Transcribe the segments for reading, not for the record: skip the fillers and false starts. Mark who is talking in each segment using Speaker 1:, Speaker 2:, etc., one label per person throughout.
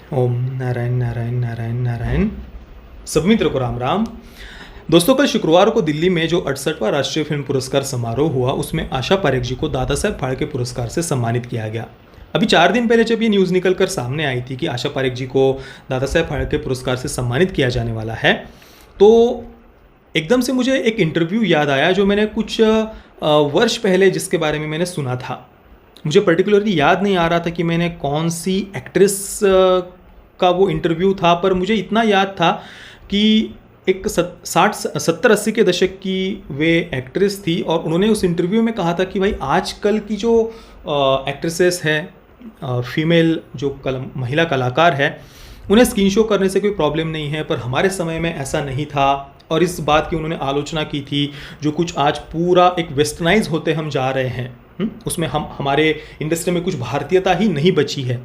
Speaker 1: ओम नारायण नारायण नारायण नारायण। सब मित्र को राम राम। दोस्तों, कल शुक्रवार को दिल्ली में जो 68वां राष्ट्रीय फिल्म पुरस्कार समारोह हुआ, उसमें आशा पारेख जी को दादा साहेब फाल्के पुरस्कार से सम्मानित किया गया। अभी 4 दिन पहले जब ये न्यूज़ निकलकर सामने आई थी कि आशा पारेख जी को दादा साहेब फाल्के पुरस्कार से सम्मानित किया जाने वाला है, तो एकदम से मुझे एक इंटरव्यू याद आया जो मैंने कुछ वर्ष पहले जिसके बारे में मैंने सुना था। मुझे पर्टिकुलरली याद नहीं आ रहा था कि मैंने कौन सी एक्ट्रेस का वो इंटरव्यू था, पर मुझे इतना याद था कि एक 60-70-80 के दशक की वे एक्ट्रेस थी और उन्होंने उस इंटरव्यू में कहा था कि भाई आजकल की जो एक्ट्रेसेस हैं, फीमेल जो महिला कलाकार है, उन्हें स्किन शो करने से कोई प्रॉब्लम नहीं है, पर हमारे समय में ऐसा नहीं था। और इस बात की उन्होंने आलोचना की थी जो कुछ आज पूरा एक वेस्टर्नाइज होते हम जा रहे हैं, उसमें हमारे इंडस्ट्री में कुछ भारतीयता ही नहीं बची है।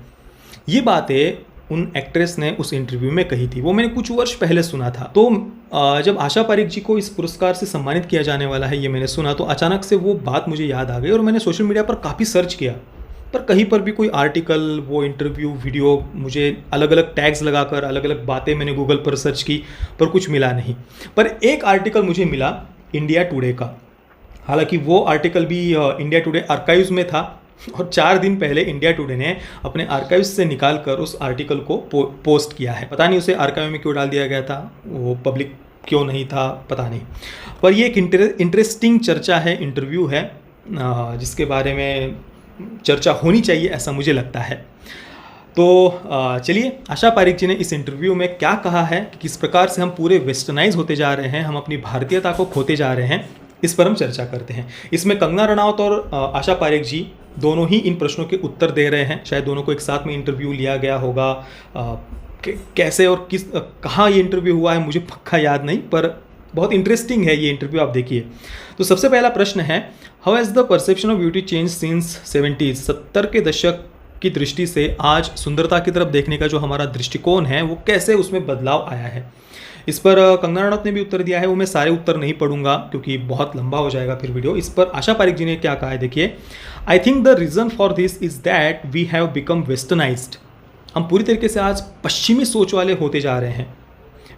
Speaker 1: ये बातें उन एक्ट्रेस ने उस इंटरव्यू में कही थी, वो मैंने कुछ वर्ष पहले सुना था। तो जब आशा पारेख जी को इस पुरस्कार से सम्मानित किया जाने वाला है ये मैंने सुना, तो अचानक से वो बात मुझे याद आ गई और मैंने सोशल मीडिया पर काफ़ी सर्च किया, पर कहीं पर भी कोई आर्टिकल, वो इंटरव्यू, वीडियो, मुझे अलग अलग टैग्स लगाकर अलग अलग बातें मैंने गूगल पर सर्च की, पर कुछ मिला नहीं। पर एक आर्टिकल मुझे मिला इंडिया टुडे का। हालांकि वो आर्टिकल भी इंडिया टुडे आर्काइव्स में था और 4 दिन पहले इंडिया टुडे ने अपने आर्काइव्स से निकाल कर उस आर्टिकल को पोस्ट किया है। पता नहीं उसे आर्काइव में क्यों डाल दिया गया था, वो पब्लिक क्यों नहीं था, पता नहीं। पर ये एक इंटरेस्टिंग चर्चा है, इंटरव्यू है, जिसके बारे में चर्चा होनी चाहिए, ऐसा मुझे लगता है। तो चलिए, आशा पारेख जी ने इस इंटरव्यू में क्या कहा है, कि किस प्रकार से हम पूरे वेस्टर्नाइज होते जा रहे हैं, हम अपनी भारतीयता को खोते जा रहे हैं, इस पर हम चर्चा करते हैं। इसमें कंगना रनौत और आशा पारेख जी दोनों ही इन प्रश्नों के उत्तर दे रहे हैं। शायद दोनों को एक साथ में इंटरव्यू लिया गया होगा, कैसे और किस कहाँ ये इंटरव्यू हुआ है मुझे पक्का याद नहीं, पर बहुत इंटरेस्टिंग है ये इंटरव्यू, आप देखिए। तो सबसे पहला प्रश्न है, how has the perception of beauty change since 70s? 70 के दशक की दृष्टि से आज सुंदरता की तरफ देखने का जो हमारा दृष्टिकोण है, वो कैसे उसमें बदलाव आया है। इस पर कंगना रनौत ने भी उत्तर दिया है। वो मैं सारे उत्तर नहीं पढ़ूंगा क्योंकि बहुत लंबा हो जाएगा फिर वीडियो। इस पर आशा पारेख जी ने क्या कहा है, देखिए। I think the reason for this is that we have become westernised. हम पूरी तरीके से आज पश्चिमी सोच वाले होते जा रहे हैं।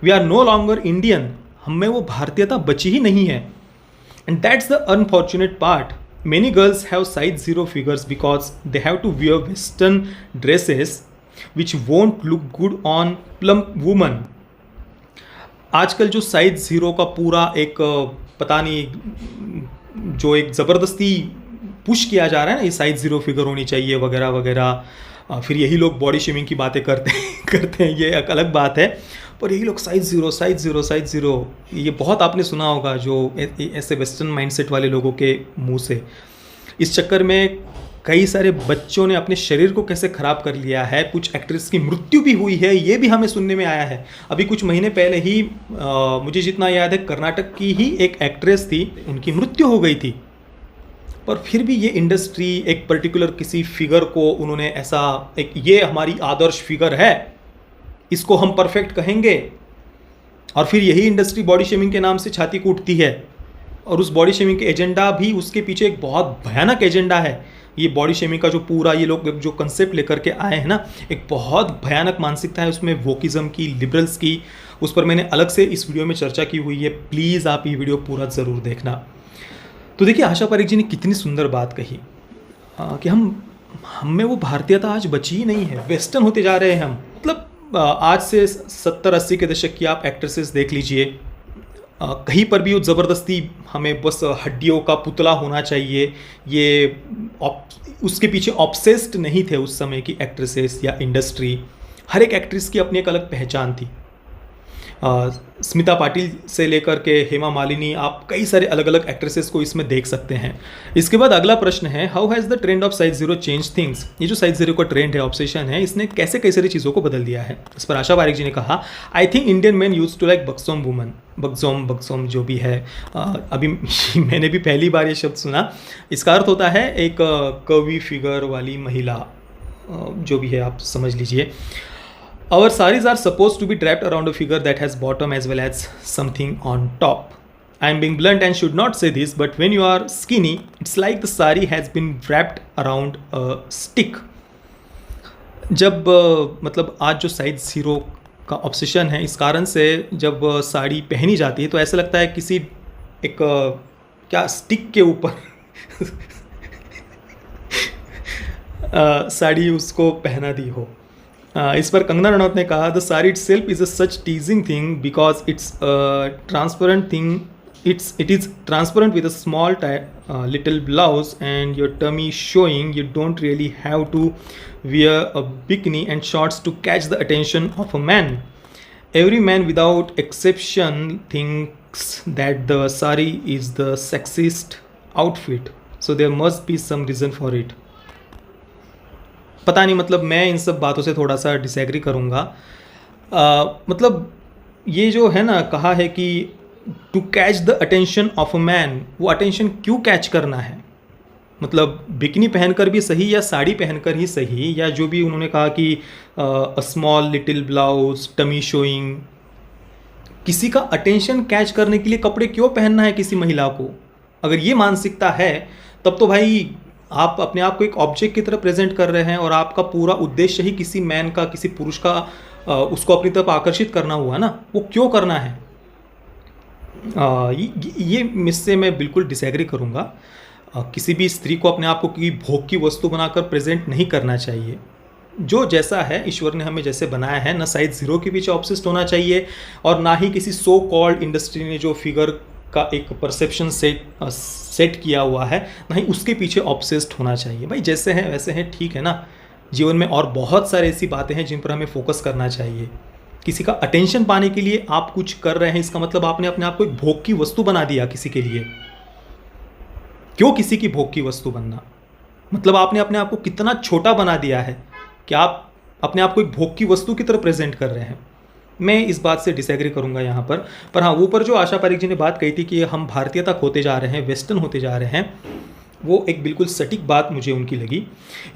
Speaker 1: We are no longer Indian. हम में वो भारतीयता बची ही नहीं है। And that's the unfortunate part. Many girls have size 0 figures because they have to wear western dresses which won't look good on plump women. आजकल जो साइज 0 का पूरा एक पता नहीं, जो एक ज़बरदस्ती पुश किया जा रहा है ना, ये साइज 0 फिगर होनी चाहिए वगैरह वगैरह, फिर यही लोग बॉडी शेमिंग की बातें करते हैं, ये एक अलग बात है। पर यही लोग साइज 0 साइज 0 साइज 0, ये बहुत आपने सुना होगा जो ऐसे वेस्टर्न माइंडसेट वाले लोगों के मुंह से। इस चक्कर में कई सारे बच्चों ने अपने शरीर को कैसे ख़राब कर लिया है। कुछ एक्ट्रेस की मृत्यु भी हुई है, ये भी हमें सुनने में आया है। अभी कुछ महीने पहले ही मुझे जितना याद है, कर्नाटक की ही एक एक्ट्रेस थी, उनकी मृत्यु हो गई थी। पर फिर भी ये इंडस्ट्री एक पर्टिकुलर किसी फिगर को उन्होंने ऐसा एक, ये हमारी आदर्श फिगर है, इसको हम परफेक्ट कहेंगे, और फिर यही इंडस्ट्री बॉडी शेमिंग के नाम से छाती कूटती है। और उस बॉडी शेमिंग के एजेंडा भी, उसके पीछे एक बहुत भयानक एजेंडा है। ये बॉडी शेमिंग का जो पूरा ये लोग जो कंसेप्ट लेकर के आए हैं ना, एक बहुत भयानक मानसिकता है उसमें, वोकिज़म की, लिबरल्स की। उस पर मैंने अलग से इस वीडियो में चर्चा की हुई है, प्लीज़ आप ये वीडियो पूरा ज़रूर देखना। तो देखिए, आशा पारेख जी ने कितनी सुंदर बात कही कि हम में वो भारतीयता आज बची ही नहीं है, वेस्टर्न होते जा रहे हैं हम। मतलब आज से 70-80 के दशक की आप एक्ट्रेसेस देख लीजिए, कहीं पर भी वो ज़बरदस्ती हमें बस हड्डियों का पुतला होना चाहिए, ये उसके पीछे ऑब्सेस्ड नहीं थे उस समय की एक्ट्रेसेस या इंडस्ट्री। हर एक एक्ट्रेस की अपनी एक अलग पहचान थी। स्मिता पाटिल से लेकर के हेमा मालिनी, आप कई सारे अलग अलग एक्ट्रेसेस को इसमें देख सकते हैं। इसके बाद अगला प्रश्न है, how has the trend of size 0 change things? ये जो साइज 0 का ट्रेंड है, ऑब्सेशन है, इसने कैसे कई सारी चीज़ों को बदल दिया है। इस पर आशा पारेख जी ने कहा, I think Indian man use to like buxom woman. Buxom जो भी है, अभी मैंने भी पहली बार ये शब्द सुना। इसका अर्थ होता है एक कर्वी फिगर वाली महिला, जो भी है आप समझ लीजिए। Our saris are supposed to be draped around a figure that has bottom as well as something on top. I am being blunt and should not say this, but when you are skinny, it's like the sari has been wrapped around a stick. जब मतलब आज जो size zero का obsession है, इस कारण से जब साड़ी पहनी जाती है तो ऐसा लगता है किसी एक क्या स्टिक के ऊपर साड़ी उसको पहना दी हो। इस पर कंगना रनौत ने कहा the sari it self is a such टीजिंग thing because it's transparent thing, it is transparent with a small little blouse and your tummy showing. You don't really have to wear a bikini and shorts to catch the attention of a man. Every man without exception thinks that the sari is the sexiest outfit, so there must be some reason for it. पता नहीं, मतलब मैं इन सब बातों से थोड़ा सा disagree करूँगा। मतलब ये जो है ना, कहा है कि to catch the attention of a man, वो अटेंशन क्यों कैच करना है? मतलब बिकनी पहनकर भी सही या साड़ी पहनकर ही सही, या जो भी उन्होंने कहा कि a small little blouse, tummy showing, किसी का अटेंशन कैच करने के लिए कपड़े क्यों पहनना है किसी महिला को? अगर ये मानसिकता है तब तो भाई आप अपने आप को एक ऑब्जेक्ट की तरह प्रेजेंट कर रहे हैं और आपका पूरा उद्देश्य ही किसी मैन का, किसी पुरुष का उसको अपनी तरफ आकर्षित करना हुआ ना। वो क्यों करना है? ये इससे मैं बिल्कुल डिसएग्री करूँगा। किसी भी स्त्री को अपने आप को कोई भोग की वस्तु बनाकर प्रेजेंट नहीं करना चाहिए। जो जैसा है, ईश्वर ने हमें जैसे बनाया है, ना साइज ज़ीरो के पीछे ऑब्सेस्ड होना चाहिए और ना ही किसी सो कॉल्ड इंडस्ट्री ने जो फिगर का एक परसेप्शन सेट किया हुआ है, ना ही उसके पीछे ऑब्सेस्ड होना चाहिए। भाई जैसे हैं वैसे हैं, ठीक है ना। जीवन में और बहुत सारी ऐसी बातें हैं जिन पर हमें फोकस करना चाहिए। किसी का अटेंशन पाने के लिए आप कुछ कर रहे हैं, इसका मतलब आपने अपने आप को एक भोग की वस्तु बना दिया किसी के लिए। क्यों किसी की भोग की वस्तु बनना? मतलब आपने अपने आप को कितना छोटा बना दिया है कि आप अपने आप को एक भोग की वस्तु की तरह प्रेजेंट कर रहे हैं। मैं इस बात से डिसएग्री करूंगा यहाँ पर हाँ, ऊपर जो आशा पारिक जी ने बात कही थी कि हम भारतीयता खोते जा रहे हैं, वेस्टर्न होते जा रहे हैं, वो एक बिल्कुल सटीक बात मुझे उनकी लगी।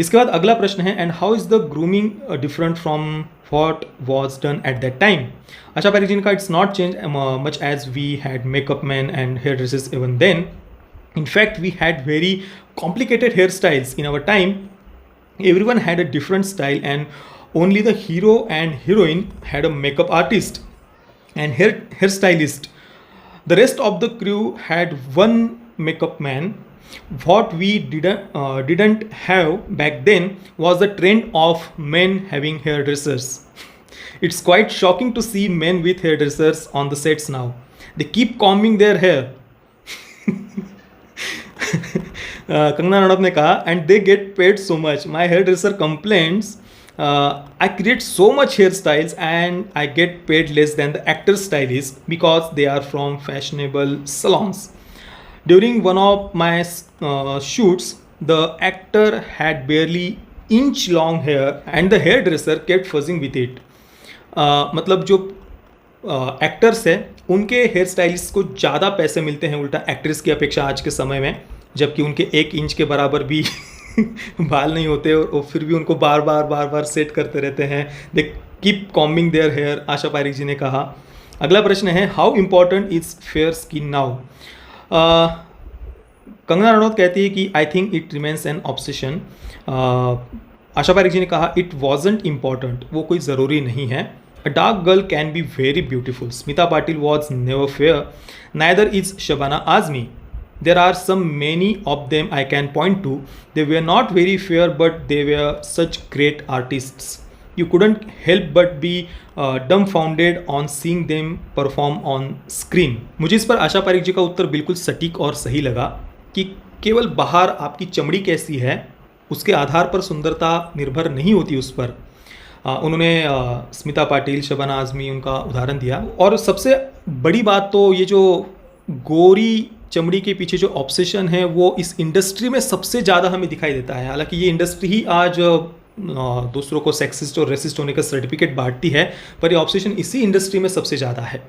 Speaker 1: इसके बाद अगला प्रश्न है, and how is the grooming different from what was done at that time? Asha Parekh ji ka it's not changed much as we had makeup men and hairdressers even then. In fact, we had very complicated hairstyles in our time. Everyone had a different style and only the hero and heroine had a makeup artist and hairstylist. The rest of the crew had one makeup man. What we didn't have back then was the trend of men having hairdressers. It's quite shocking to see men with hairdressers on the sets now. They keep combing their hair. Kangana Ranaut ने कहा, and they get paid so much. My hairdresser complains, I create so much hairstyles and I get paid less than the actor stylists because they are from fashionable salons. During one of my shoots, the actor had barely inch long hair and the hairdresser kept fuzzing with it. मतलब जो actors हैं उनके hair stylist को ज़्यादा पैसे मिलते हैं उल्टा एक्ट्रेस की अपेक्षा आज के समय में, जबकि उनके 1 इंच के बराबर भी बाल नहीं होते और फिर भी उनको बार बार सेट करते रहते हैं। They keep combing their hair, Asha Parekh ji ने कहा। अगला प्रश्न है, how important is fair skin now? Kangana Ranaut कहती है कि I think it remains an obsession. Asha Parekh ji ने कहा इट वॉजंट इम्पॉर्टेंट, वो कोई ज़रूरी नहीं है। A dark girl can be very beautiful. Smita Patil was never fair, neither is Shabana Azmi. There are some many of them I can point to. They were not very fair but they were such great artists. You couldn't help but be dumbfounded on seeing them perform on screen. मुझे इस पर आशा पारिक जी का उत्तर बिल्कुल सटीक और सही लगा कि केवल बाहर आपकी चमड़ी कैसी है उसके आधार पर सुंदरता निर्भर नहीं होती उस पर। उन्होंने स्मिता पाटिल, शबाना आज़मी उनका उदाहरण दिया। और सबसे बड़ी बात तो ये जो गोरी चमड़ी के पीछे जो ऑब्सेशन है वो इस इंडस्ट्री में सबसे ज़्यादा हमें दिखाई देता है। हालांकि ये इंडस्ट्री ही आज दूसरों को सेक्सिस्ट और रेसिस्ट होने का सर्टिफिकेट बांटती है, पर ये ऑब्सेशन इसी इंडस्ट्री में सबसे ज़्यादा है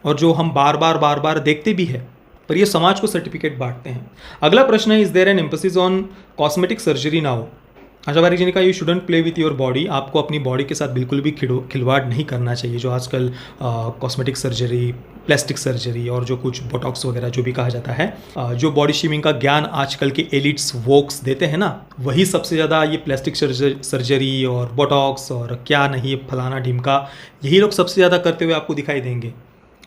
Speaker 1: और जो हम बार बार देखते भी हैं, पर ये समाज को सर्टिफिकेट बांटते हैं। अगला प्रश्न है, is there an emphasis on cosmetic surgery now? Asha Parekh ji ने कहा you shouldn't play with your body, आपको अपनी बॉडी के साथ बिल्कुल भी खिलवाड़ नहीं करना चाहिए। जो आजकल कॉस्मेटिक सर्जरी, प्लास्टिक सर्जरी और जो कुछ बोटॉक्स वगैरह जो भी कहा जाता है, जो बॉडी शेमिंग का ज्ञान आजकल के एलिट्स वोक्स देते हैं ना, वही सबसे ज़्यादा ये प्लास्टिक सर्जरी और बोटॉक्स और क्या नहीं फलाना ढिमका, यही लोग सबसे ज़्यादा करते हुए आपको दिखाई देंगे।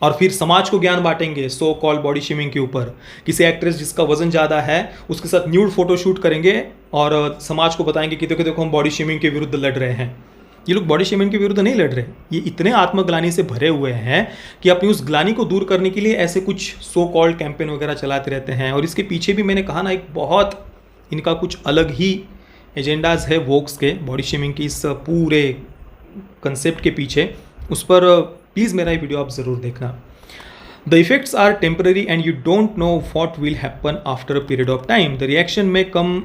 Speaker 1: और फिर समाज को ज्ञान बांटेंगे सो कॉल बॉडी शेमिंग के ऊपर। किसी एक्ट्रेस जिसका वजन ज़्यादा है उसके साथ न्यूड फोटो शूट करेंगे और समाज को बताएंगे कि देखो देखो हम बॉडी शेमिंग के विरुद्ध लड़ रहे हैं। ये लोग बॉडी शेमिंग के विरुद्ध नहीं लड़ रहे, ये इतने आत्मग्लानि से भरे हुए हैं कि अपनी उस ग्लानि को दूर करने के लिए ऐसे कुछ सो कॉल्ड कैंपेन वगैरह चलाते रहते हैं। और इसके पीछे भी मैंने कहा ना, एक बहुत इनका कुछ अलग ही एजेंडाज है वोक्स के, बॉडी शेमिंग की इस पूरे कंसेप्ट के पीछे। उस पर प्लीज़ मेरा ये वीडियो आप ज़रूर देखना। The effects are temporary and you don't know what will happen after a period of time. The reaction में come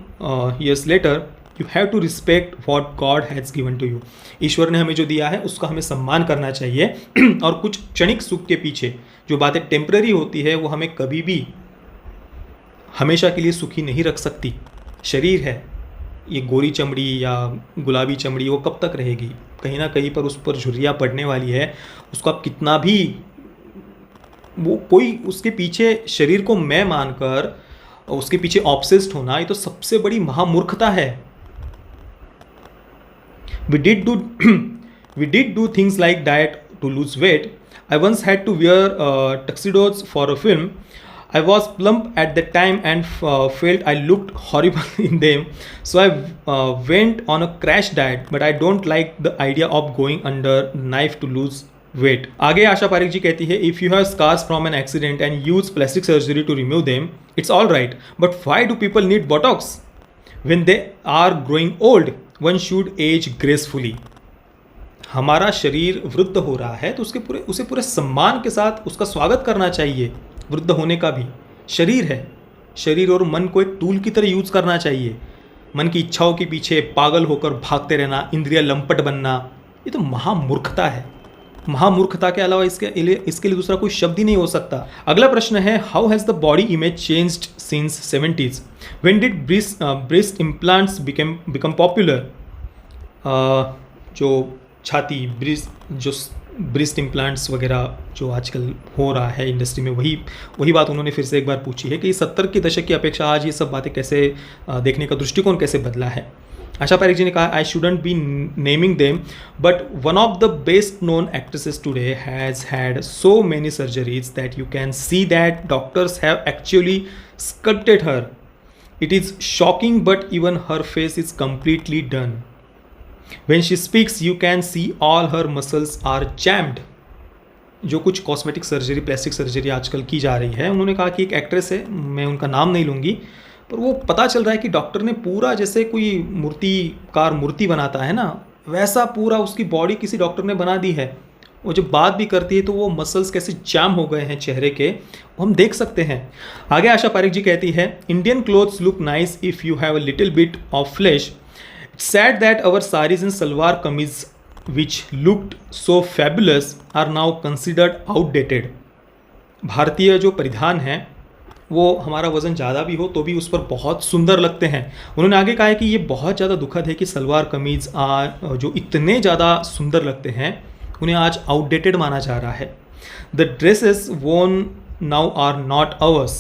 Speaker 1: years later. You have to respect what God has given to you. ईश्वर ने हमें जो दिया है उसका हमें सम्मान करना चाहिए। और कुछ क्षणिक सुख के पीछे जो बातें टेम्पररी होती है वो हमें कभी भी हमेशा के लिए सुखी नहीं रख सकती। शरीर है, ये गोरी चमड़ी या गुलाबी चमड़ी वो कब तक रहेगी? कहीं ना कहीं पर उस पर झुर्रियाँ पड़ने वाली है। उसको आप कितना भी वो कोई उसके पीछे शरीर को मैं मानकर उसके पीछे ऑब्सेस्ड होना, ये तो सबसे बड़ी महामूर्खता है। We did do things like diet to lose weight. I once had to wear tuxedos for a film. I was plump at that time and felt I looked horrible in them. So I went on a crash diet, but I don't like the idea of going under knife to lose weight. आगे आशा पारेख जी कहती है, if you have scars from an accident and use plastic surgery to remove them, it's all right. But why do people need Botox when they are growing old? One should age gracefully. हमारा शरीर वृद्ध हो रहा है तो उसे पूरे सम्मान के साथ उसका स्वागत करना चाहिए। वृद्ध होने का भी शरीर है, शरीर और मन को एक टूल की तरह यूज करना चाहिए। मन की इच्छाओं के पीछे पागल होकर भागते रहना, इंद्रिय लंपट बनना, ये तो महामूर्खता है। महामूर्खता के अलावा इसके लिए दूसरा कोई शब्द ही नहीं हो सकता। अगला प्रश्न है, how has the body image changed since 70s? When did breast implants become popular? जो छाती ब्रेस्ट इम्प्लांट्स वगैरह जो आजकल हो रहा है इंडस्ट्री में, वही बात उन्होंने फिर से एक बार पूछी है कि 70 के दशक की अपेक्षा आज ये सब बातें कैसे देखने का दृष्टिकोण कैसे बदला है। आशा पारेख जी ने कहा, I shouldn't be naming them but one of the best known actresses today has had so many surgeries that you can see that doctors have actually sculpted her. It is shocking, but even her face is completely done. When she speaks, you can see all her muscles are jammed. जो कुछ cosmetic surgery, plastic surgery आजकल की जा रही है, उन्होंने कहा कि एक एक्ट्रेस है, मैं उनका नाम नहीं लूँगी, पर वो पता चल रहा है कि डॉक्टर ने पूरा जैसे कोई मूर्ति बनाता है ना, वैसा पूरा उसकी बॉडी किसी डॉक्टर ने बना दी है। वो जब बात भी करती है तो वो मसल्स कैसे जाम हो गए हैं चेहरे के, वो हम देख सकते हैं। आगे आशा पारेख जी कहती है, Indian clothes look nice if you have a little bit of flesh. It's sad that our saris and salwar kameez which looked so fabulous are now considered outdated. भारतीय जो परिधान है वो हमारा वज़न ज़्यादा भी हो तो भी उस पर बहुत सुंदर लगते हैं। उन्होंने आगे कहा है कि ये बहुत ज़्यादा दुखद है कि सलवार कमीज़ जो इतने ज़्यादा सुंदर लगते हैं उन्हें आज आउटडेटेड माना जा रहा है. द ड्रेसेस वोन नाउ आर नॉट अवर्स.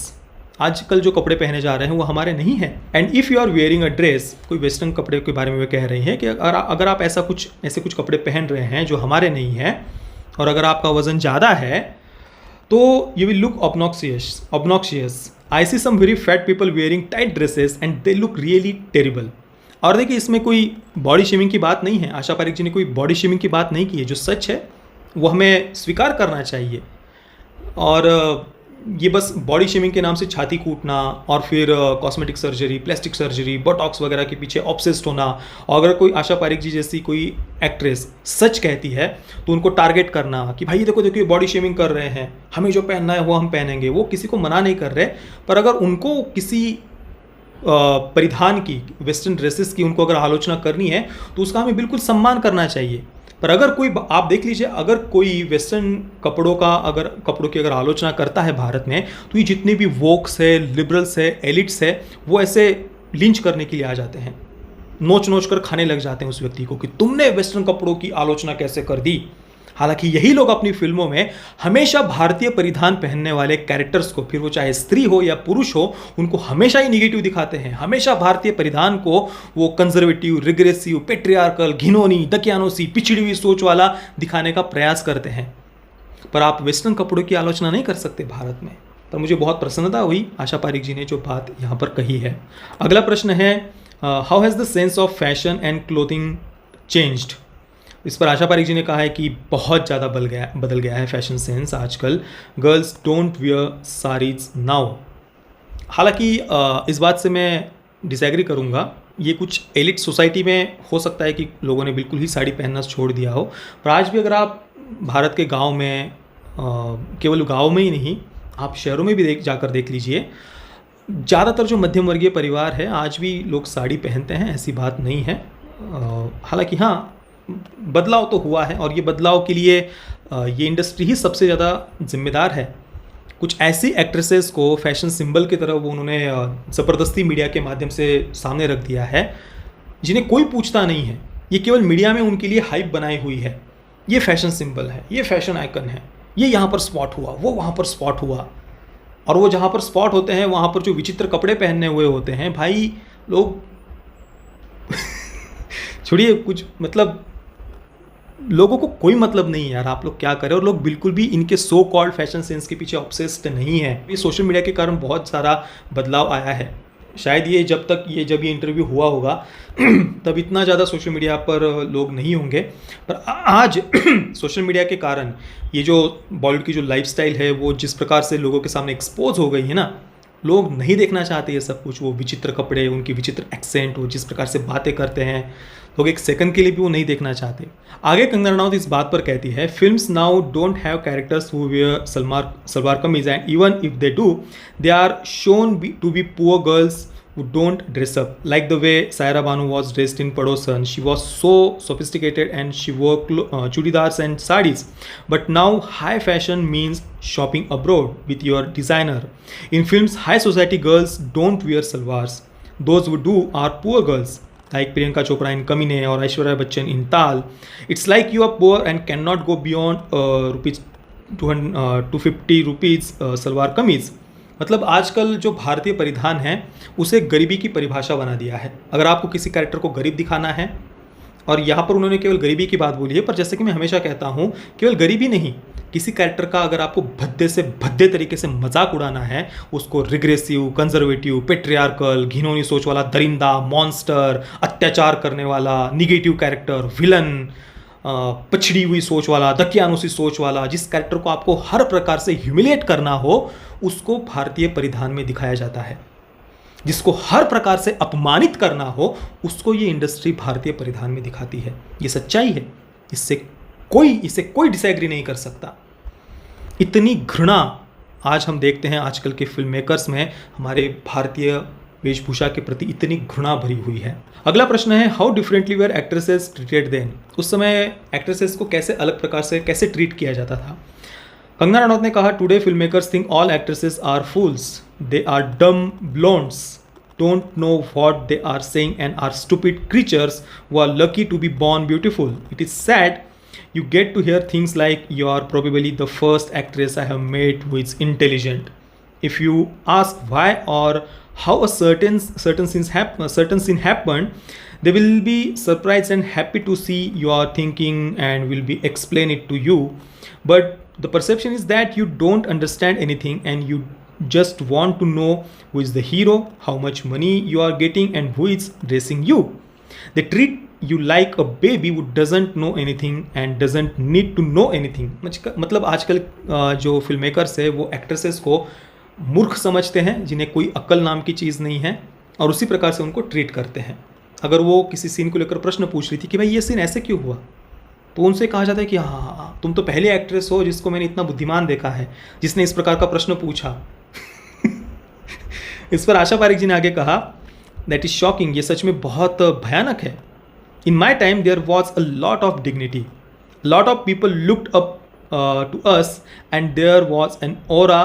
Speaker 1: आजकल जो कपड़े पहने जा रहे हैं वो हमारे नहीं हैं. And if you are wearing a dress, कोई वेस्टर्न कपड़े के बारे में वे कह रही हैं कि अगर आप ऐसे कुछ कपड़े पहन रहे हैं जो हमारे नहीं हैं और अगर आपका वज़न ज़्यादा है तो you will look obnoxious. I see some very fat people wearing tight dresses and they look really terrible. और देखिए इसमें कोई बॉडी शेमिंग की बात नहीं है, आशा पारेख जी ने कोई बॉडी शेमिंग की बात नहीं की है. जो सच है वो हमें स्वीकार करना चाहिए. और ये बस बॉडी शेमिंग के नाम से छाती कूटना और फिर cosmetic surgery, plastic surgery, Botox वगैरह के पीछे ऑब्सेस्ड होना, और अगर कोई आशा पारेख जी जैसी कोई एक्ट्रेस सच कहती है तो उनको टारगेट करना कि भाई देखो देखो बॉडी शेमिंग कर रहे हैं, हमें जो पहनना है वो हम पहनेंगे. वो किसी को मना नहीं कर रहे, पर अगर उनको किसी परिधान की, वेस्टर्न ड्रेसेस की उनको अगर आलोचना करनी है तो उसका हमें बिल्कुल सम्मान करना चाहिए. पर अगर कोई, आप देख लीजिए, अगर कोई वेस्टर्न कपड़ों की अगर आलोचना करता है भारत में तो ये जितने भी वोक्स है, लिबरल्स है, एलिट्स है, वो ऐसे लिंच करने के लिए आ जाते हैं. नोच नोच कर खाने लग जाते हैं उस व्यक्ति को कि तुमने वेस्टर्न कपड़ों की आलोचना कैसे कर दी। हालांकि यही लोग अपनी फिल्मों में हमेशा भारतीय परिधान पहनने वाले कैरेक्टर्स को, फिर वो चाहे स्त्री हो या पुरुष हो, उनको हमेशा ही निगेटिव दिखाते हैं। हमेशा भारतीय परिधान को वो कंजर्वेटिव, रिग्रेसिव, पेट्रियार्कल, घिनौनी, दकियानोसी, पिछड़ी हुई सोच वाला दिखाने का प्रयास करते हैं। पर आप वेस्टर्न कपड़ों की आलोचना नहीं कर सकते भारत में। पर मुझे बहुत प्रसन्नता हुई आशा पारिक जी ने जो बात यहाँ पर कही है। अगला प्रश्न है, how has the sense of fashion and clothing changed. इस पर आशा पारिक जी ने कहा है कि बहुत ज़्यादा बदल गया है फैशन सेंस आजकल। Girls don't wear saris now. हालांकि इस बात से मैं डिसएग्री करूँगा। ये कुछ एलिट सोसाइटी में हो सकता है कि लोगों ने बिल्कुल ही साड़ी पहनना छोड़ दिया हो, पर आज भी अगर आप भारत के गांव में, केवल गांव में ही नहीं, आप शहरों में भी जाकर देख लीजिए, ज़्यादातर जो मध्यम वर्गीय परिवार है आज भी लोग साड़ी पहनते हैं, ऐसी बात नहीं है। हालांकि हाँ, बदलाव तो हुआ है और ये बदलाव के लिए ये इंडस्ट्री ही सबसे ज़्यादा जिम्मेदार है। कुछ ऐसी एक्ट्रेसेस को फैशन सिंबल की तरह वो उन्होंने ज़बरदस्ती मीडिया के माध्यम से सामने रख दिया है, जिन्हें कोई पूछता नहीं है। ये केवल मीडिया में उनके लिए हाइप बनाई हुई है। ये फैशन सिंबल है, ये फैशन आइकन है, ये यहाँ पर स्पॉट हुआ, वो वहाँ पर स्पॉट हुआ। और वो जहाँ पर स्पॉट होते हैं वहाँ पर जो विचित्र कपड़े पहने हुए होते हैं, भाई लोग छोड़िए, कुछ मतलब लोगों को कोई मतलब नहीं है यार आप लोग क्या करें। और लोग बिल्कुल भी इनके सो कॉल्ड फैशन सेंस के पीछे ऑब्सेस्ड नहीं है। ये सोशल मीडिया के कारण बहुत सारा बदलाव आया है। शायद ये जब ये इंटरव्यू हुआ होगा तब इतना ज़्यादा सोशल मीडिया पर लोग नहीं होंगे, पर आज सोशल मीडिया के कारण ये जो बॉलीवुड की जो लाइफस्टाइल है वो जिस प्रकार से लोगों के सामने एक्सपोज हो गई है ना, लोग नहीं देखना चाहते ये सब कुछ। वो विचित्र कपड़े, उनकी विचित्र एक्सेंट, वो जिस प्रकार से बातें करते हैं, लोग एक सेकंड के लिए भी वो नहीं देखना चाहते। आगे कंगना रनौत इस बात पर कहती है, films now don't have characters who wear salwar kameez and even if they do they are shown to be poor girls who don't dress up like the way Saira Banu was dressed in Padosan. She was so sophisticated and she wore chudidars and sarees. But now high fashion means shopping abroad with your designer. In films, high society girls don't wear salwars. Those who do are poor girls, like Priyanka Chopra in Kamine or Aishwarya Bachchan in Tal. It's like you are poor and cannot go beyond rupees 250 rupees salwar kameez. मतलब आजकल जो भारतीय परिधान है उसे गरीबी की परिभाषा बना दिया है। अगर आपको किसी कैरेक्टर को गरीब दिखाना है, और यहाँ पर उन्होंने केवल गरीबी की बात बोली है, पर जैसे कि मैं हमेशा कहता हूँ, केवल गरीबी नहीं, किसी कैरेक्टर का अगर आपको भद्दे से भद्दे तरीके से मजाक उड़ाना है, उसको रिग्रेसिव, कंजर्वेटिव, पेट्रियार्कल, घिनौनी सोच वाला दरिंदा, मॉन्स्टर, अत्याचार करने वाला, निगेटिव कैरेक्टर, विलन, पिछड़ी हुई सोच वाला, दकियानूसी सोच वाला, जिस कैरेक्टर को आपको हर प्रकार से ह्यूमिलेट करना हो, उसको भारतीय परिधान में दिखाया जाता है। जिसको हर प्रकार से अपमानित करना हो, उसको ये इंडस्ट्री भारतीय परिधान में दिखाती है। ये सच्चाई है, इससे कोई डिसएग्री नहीं कर सकता। इतनी घृणा आज हम देखते हैं आजकल के फिल्म मेकर्स में, हमारे भारतीय वेशभूषा के प्रति इतनी घृणा भरी हुई है। अगला प्रश्न है, how differently were actresses treated then. उस समय एक्ट्रेसेस को कैसे अलग प्रकार से कैसे ट्रीट किया जाता था। कंगना रनौत ने कहा, today film makers think all actresses are fools, they are dumb blondes, don't know what they are saying and are stupid creatures who are lucky to be born beautiful. It is sad you get to hear things like you are probably the first actress I have met who is intelligent. If you ask why or how a certain scene happened, they will be surprised and happy to see your thinking and will be explain it to you. But the perception is that you don't understand anything and you just want to know who is the hero, how much money you are getting and who is dressing you. They treat you like a baby who doesn't know anything and doesn't need to know anything. मतलब आजकल जो film makers है वो actresses को मूर्ख समझते हैं, जिन्हें कोई अक्ल नाम की चीज़ नहीं है, और उसी प्रकार से उनको ट्रीट करते हैं। अगर वो किसी सीन को लेकर प्रश्न पूछ रही थी कि भाई ये सीन ऐसे क्यों हुआ, तो उनसे कहा जाता है कि हाँ, तुम तो पहले एक्ट्रेस हो जिसको मैंने इतना बुद्धिमान देखा है, जिसने इस प्रकार का प्रश्न पूछा। इस पर आशा पारिक जी ने आगे कहा, दैट इज शॉकिंग, ये सच में बहुत भयानक है। In my time there was a lot of dignity, lot of people looked up to us and there was an aura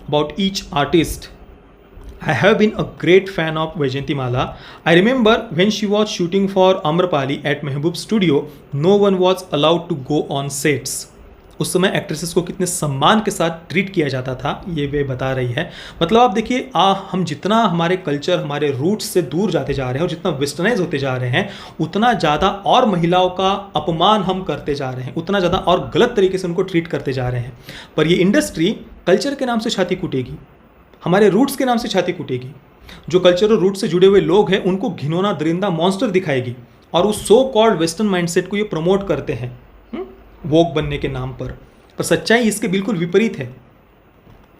Speaker 1: about each artist. I have been a great fan of Vaijayantimala. I remember when she was shooting for Amrapali at Mehboob Studio, no one was allowed to go on sets. उस समय actresses को कितने सम्मान के साथ treat किया जाता था ये वे बता रही है। मतलब आप देखिए हम जितना हमारे कल्चर हमारे रूट्स से दूर जाते जा रहे हैं और जितना वेस्टर्नाइज होते जा रहे हैं उतना ज़्यादा और महिलाओं का अपमान हम करते जा रहे हैं, उतना ज़्यादा और गलत तरीके से उनको ट्रीट करते जा रहे हैं। पर ये इंडस्ट्री कल्चर के नाम से छाती कूटेगी, हमारे रूट्स के नाम से छाती कूटेगी। जो कल्चरल रूट से जुड़े हुए लोग हैं उनको घिनौना दरिंदा मॉन्स्टर दिखाएगी और उस सो कॉल्ड वेस्टर्न माइंडसेट को ये प्रमोट करते हैं वोक बनने के नाम पर सच्चाई इसके बिल्कुल विपरीत है।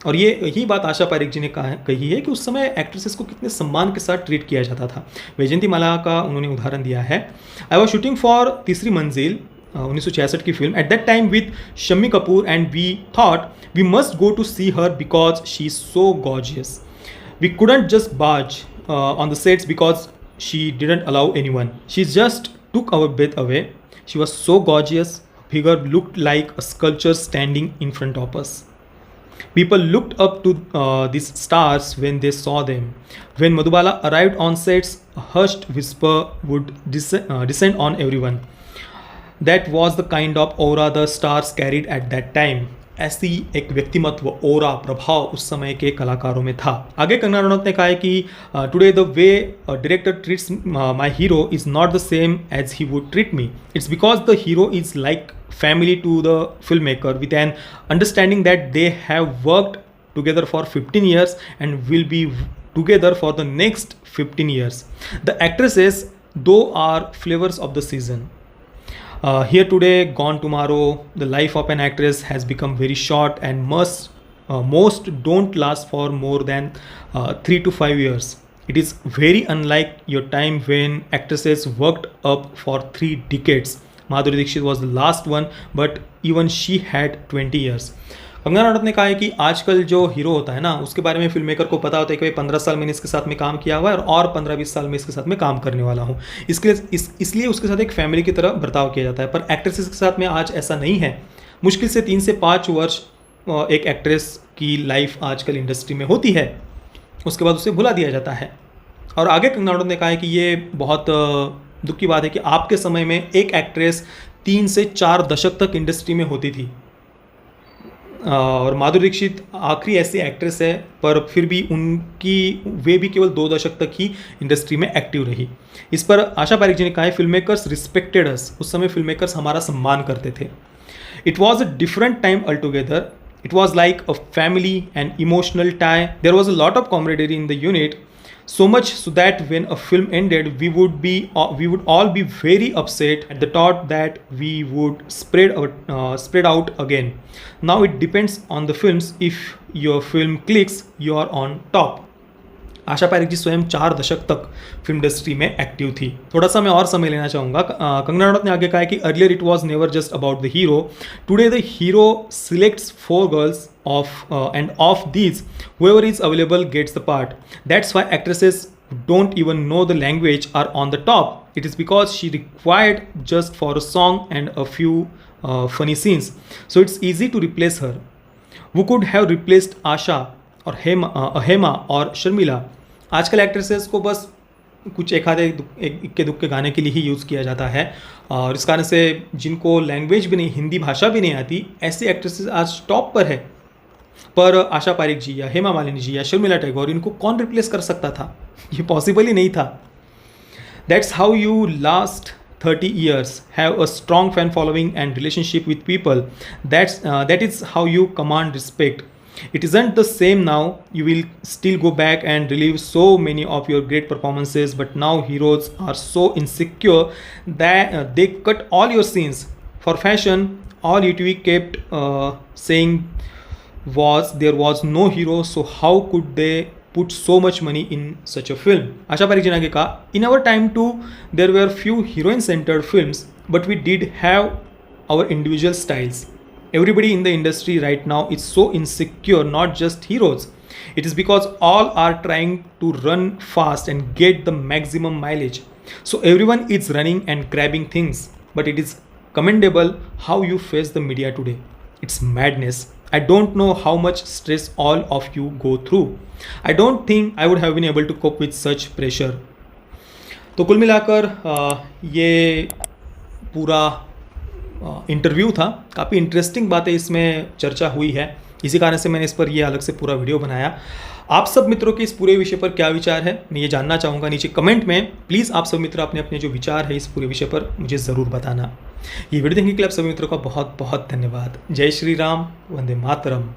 Speaker 1: और ये यही बात आशा पारेख जी ने कही है कि उस समय एक्ट्रेसेस को कितने सम्मान के साथ ट्रीट किया जाता था। वैजयंतीमाला का उन्होंने उदाहरण दिया है। आई वॉज शूटिंग फॉर तीसरी मंजिल 1966 की film at that time with Shammi Kapoor and we thought we must go to see her because she is so gorgeous. We couldn't just buzz on the sets because she didn't allow anyone. She just took our breath away. She was so gorgeous. Figure looked like a sculpture standing in front of us. People looked up to these stars when they saw them. When Madhubala arrived on sets, a hushed whisper would descend on everyone. That was the kind of aura the stars carried at that time. ऐसी एक व्यक्तिमत्व ओरा प्रभाव उस समय के कलाकारों में था। आगे कंगना रनौत ने कहा है कि today the way director treats my hero is not the same as he would treat me. It's because the hero is like family to the filmmaker with an understanding that they have worked together for 15 years and will be together for the next 15 years. The actresses though are flavors of the season. Here today, gone tomorrow. The life of an actress has become very short and most don't last for more than 3 to 5 years. It is very unlike your time when actresses worked up for 3 decades. Madhuri Dixit was the last one but even she had 20 years. Kangana Ranaut ने कहा है कि आजकल जो hero होता है ना उसके बारे में फिल्म मेकर को पता होता है कि भाई 15 साल मैंने इसके साथ में काम किया हुआ है और 15-20 साल में इसके साथ में काम करने वाला हूँ. इसलिए उसके साथ एक फैमिली की तरह बर्ताव किया जाता है. पर एक्ट्रेसेस के साथ में आज ऐसा नहीं है. मुश्किल से 3 से 5 वर्ष एक एक्ट्रेस की लाइफ आजकल इंडस्ट्री में होती है, उसके बाद उसे भुला दिया जाता है. और आगे कंगना रनौत ने कहा है कि ये बहुत दुख की बात है कि आपके समय में एक एक्ट्रेस 3 से 4 दशक तक इंडस्ट्री में होती थी और माधुरी दीक्षित आखिरी ऐसी एक्ट्रेस है पर फिर भी वे भी केवल 2 दशक तक ही इंडस्ट्री में एक्टिव रही. इस पर आशा पारेख जी ने कहा है फिल्म मेकर्स रिस्पेक्टेड अस. उस समय फिल्म मेकर्स हमारा सम्मान करते थे. It was a different time all together. It was like a family and emotional tie. There was a lot of camaraderie in the unit. So much so that when a film ended, we would all be very upset at the thought that we would spread out again. Now it depends on the films. If your film clicks, you are on top. आशा पारेख जी स्वयं 4 दशक तक film industry में active थी. थोड़ा सा मैं और समय लेना चाहूँगा. कंगना रनौत ने आगे कहा है कि earlier it was never just about the hero. Today the hero selects 4 girls of these whoever is available gets the part. That's why actresses who don't even know the language are on the top. It is because she required just for a song and a few funny scenes. So it's easy to replace her. Who could have replaced Asha or Hema or Sharmila? आजकल actresses को बस कुछ इक्के दुक्के गाने के लिए ही use किया जाता है और इस कारण से जिनको लैंग्वेज भी नहीं, हिंदी भाषा भी नहीं आती, ऐसी एक्ट्रेसेस आज टॉप पर है. पर आशा पारेख जी या हेमा मालिनी जी या शर्मिला टैगोर इनको कौन रिप्लेस कर सकता था? ये पॉसिबल ही नहीं था. That's how you last 30 years, have a strong fan following and relationship with people. That is how you command respect. It isn't the same now. You will still go back and relive so many of your great performances, but now heroes are so insecure that they cut all your scenes. For fashion, all YouTube kept saying was there was no hero, so how could they put so much money in such a film? आशा पारेख जी ने आगे कहा, in our time too there were few heroine centered films, but we did have our individual styles. Everybody in the industry right now is so insecure, not just heroes. It is because all are trying to run fast and get the maximum mileage. So everyone is running and grabbing things, but it is commendable how you face the media today. It's madness. I don't know how much stress all of you go through. I don't think I would have been able to cope with such pressure. तो कुल मिलाकर ये पूरा interview था। काफ़ी interesting बातें इसमें चर्चा हुई है, इसी कारण से मैंने इस पर ये अलग से पूरा वीडियो बनाया। आप सब मित्रों के इस पूरे विषय पर क्या विचार है, मैं ये जानना चाहूँगा नीचे कमेंट में। प्लीज़ आप सब मित्र अपने अपने जो विचार है इस पूरे विषय पर मुझे ज़रूर बताना। ये वीडियो देखने के लिए आप सभी मित्रों का बहुत बहुत धन्यवाद। जय श्री राम, वंदे मातरम।